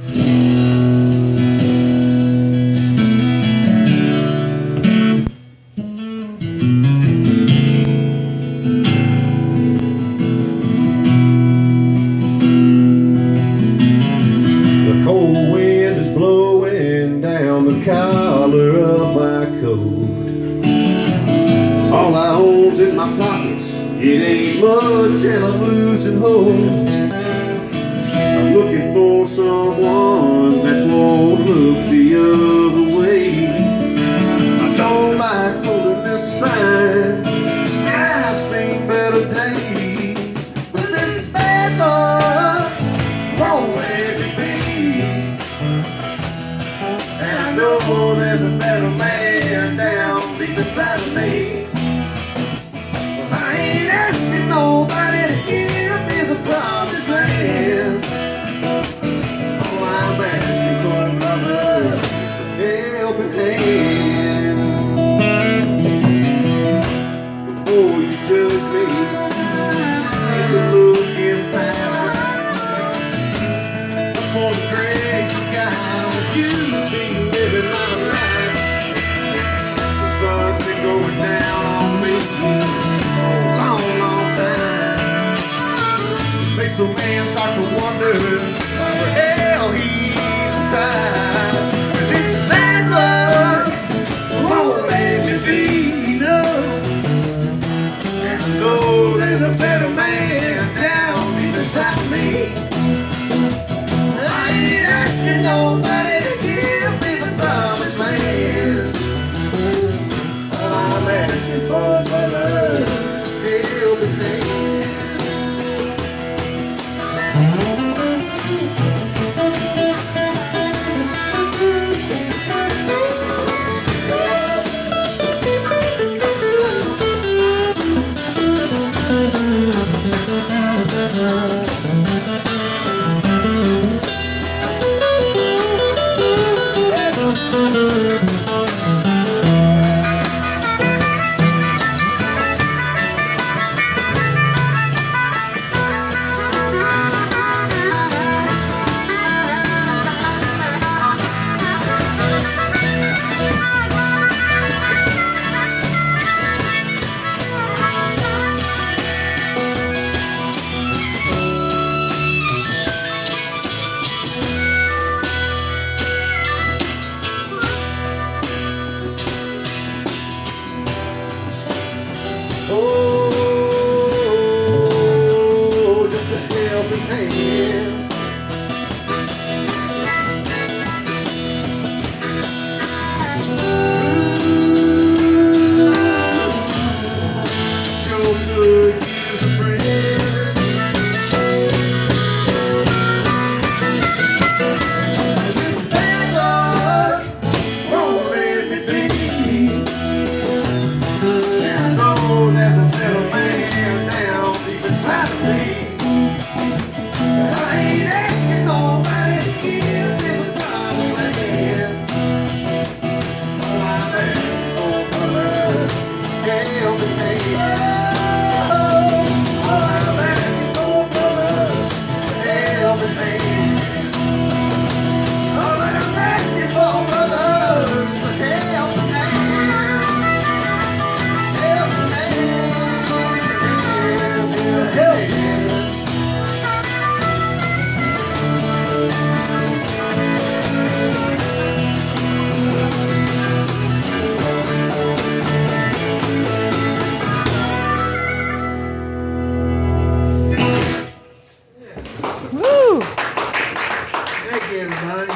The cold wind is blowing down the collar of my coat. All I own's in my pockets, it ain't much and I'm losing hope. I'm looking for someone that won't look the other way. I don't like holding this sign, I've seen better days, but this is bad luck, won't let me be. And I know there's a better man down deep inside of me. I ain't asking nobody to give me the promised land. All I'm asking for, brother, is a helping hand. Before you judge me, take a look inside. For the grace of God, won't you be living my life? The sun's been going down on me makes a man start to wonder where the hell he tries. This is bad luck, won't let me be, no. And I know there's a better man down deep inside of me. I ain't asking nobody